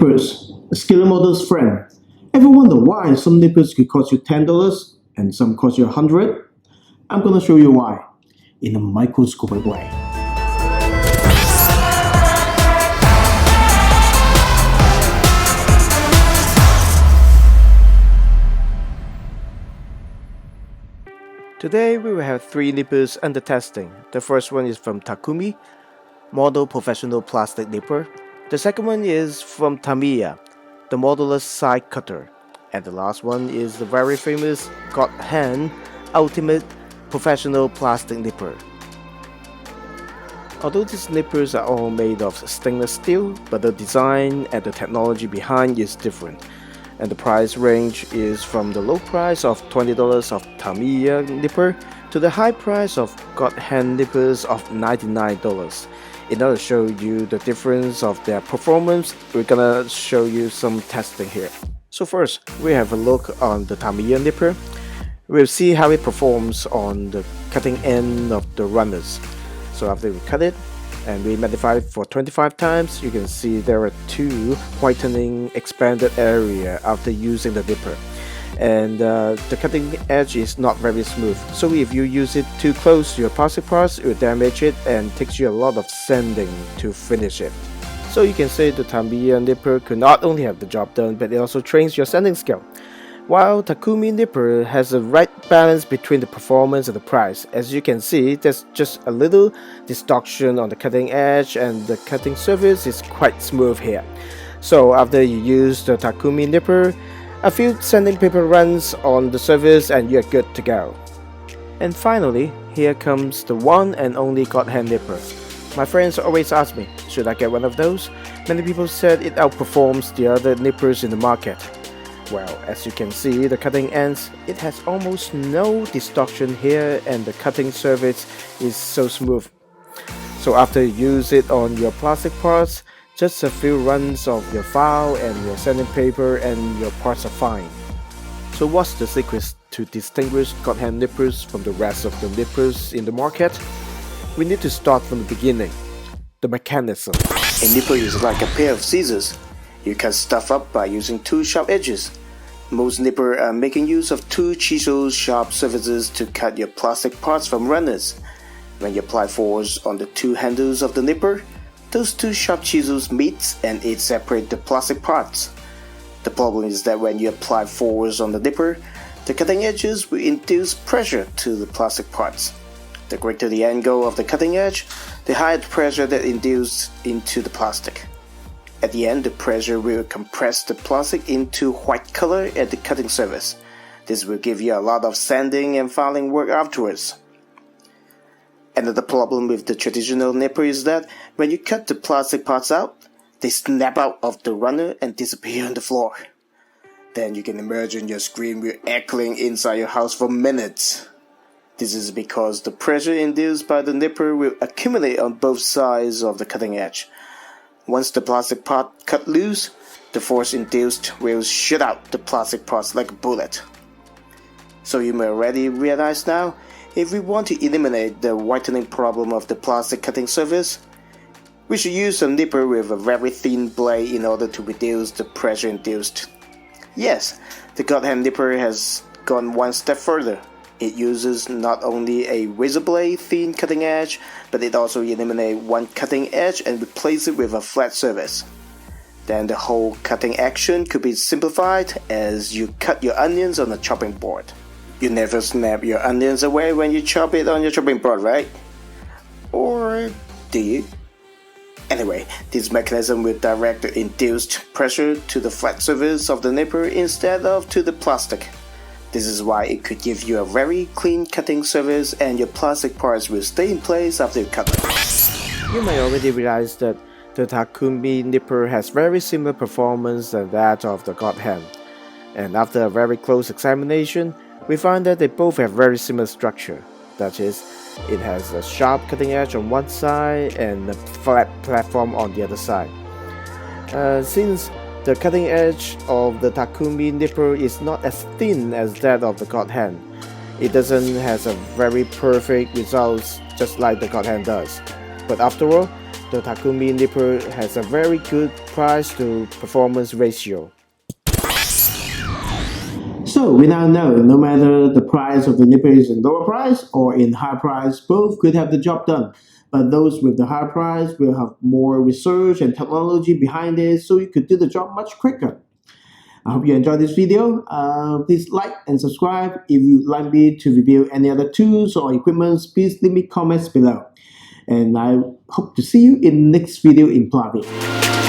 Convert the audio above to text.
nippers, a skiller model's friend. Ever wonder why some nippers could cost you $10 and some cost you $100? I'm gonna show you why, in a microscopic way. Today we will have 3 nippers under testing. The first one is from Takumi, Model Professional Plastic Nipper. The second one is from Tamiya, the Modeless Side Cutter. And the last one is the very famous GodHand Ultimate Professional Plastic Nipper. Although these nippers are all made of stainless steel, but the design and the technology behind is different. And the price range is from the low price of $20 of Tamiya nipper to the high price of GodHand nippers of $99. In order to show you the difference of their performance, we're gonna show you some testing here. So first, we have a look on the Tamiya nipper. We'll see how it performs on the cutting end of the runners. So after we cut it, and we magnify it for 25 times, you can see there are 2 whitening expanded area after using the nipper. And the cutting edge is not very smooth, so if you use it too close to your plastic parts, it will damage it and takes you a lot of sanding to finish it. So you can say the Tamiya nipper could not only have the job done, but it also trains your sanding skill. While Takumi nipper has a right balance between the performance and the price. As you can see, there's just a little distortion on the cutting edge and the cutting surface is quite smooth here. So after you use the Takumi nipper, a few sanding paper runs on the surface and you're good to go. And finally, here comes the one and only GodHand nipper. My friends always ask me, should I get one of those? Many people said it outperforms the other nippers in the market. Well, as you can see, the cutting ends, it has almost no distortion here and the cutting surface is so smooth. So after you use it on your plastic parts, just a few runs of your file and your sanding paper and your parts are fine. So what's the secret to distinguish GodHand nippers from the rest of the nippers in the market? We need to start from the beginning, the mechanism. A nipper is like a pair of scissors. You cut stuff up by using 2 sharp edges. Most nippers are making use of 2 chisel sharp surfaces to cut your plastic parts from runners. When you apply force on the 2 handles of the nipper, those 2 sharp chisels meet and it separates the plastic parts. The problem is that when you apply force on the nipper, the cutting edges will induce pressure to the plastic parts. The greater the angle of the cutting edge, the higher the pressure that induced into the plastic. At the end, the pressure will compress the plastic into white color at the cutting surface. This will give you a lot of sanding and filing work afterwards. Another problem with the traditional nipper is that when you cut the plastic parts out, they snap out of the runner and disappear on the floor. Then you can imagine your screen will echoing inside your house for minutes. This is because the pressure induced by the nipper will accumulate on both sides of the cutting edge. Once the plastic part cut loose, the force induced will shoot out the plastic parts like a bullet. So you may already realize now, if we want to eliminate the whitening problem of the plastic cutting surface, we should use a nipper with a very thin blade in order to reduce the pressure induced. Yes, the GodHand nipper has gone one step further. It uses not only a razor blade thin cutting edge, but it also eliminates one cutting edge and replaces it with a flat surface. Then the whole cutting action could be simplified as you cut your onions on a chopping board. You never snap your onions away when you chop it on your chopping board, right? Or do you? Anyway, this mechanism will direct the induced pressure to the flat surface of the nipper instead of to the plastic. This is why it could give you a very clean cutting surface and your plastic parts will stay in place after you cut them. You may already realize that the Takumi nipper has very similar performance than that of the GodHand. And after a very close examination, we find that they both have very similar structure. That is, it has a sharp cutting edge on one side and a flat platform on the other side. Since the cutting edge of the Takumi nipper is not as thin as that of the GodHand, it doesn't have a very perfect results just like the GodHand does. But after all, the Takumi Nipper has a very good price to performance ratio. So we now know no matter the price of the nipper is in lower price or in high price, both could have the job done. But those with the high price will have more research and technology behind it, so you could do the job much quicker. I hope you enjoyed this video. Please like and subscribe. If you'd like me to review any other tools or equipment, please leave me comments below. And I hope to see you in the next video in Pla-V.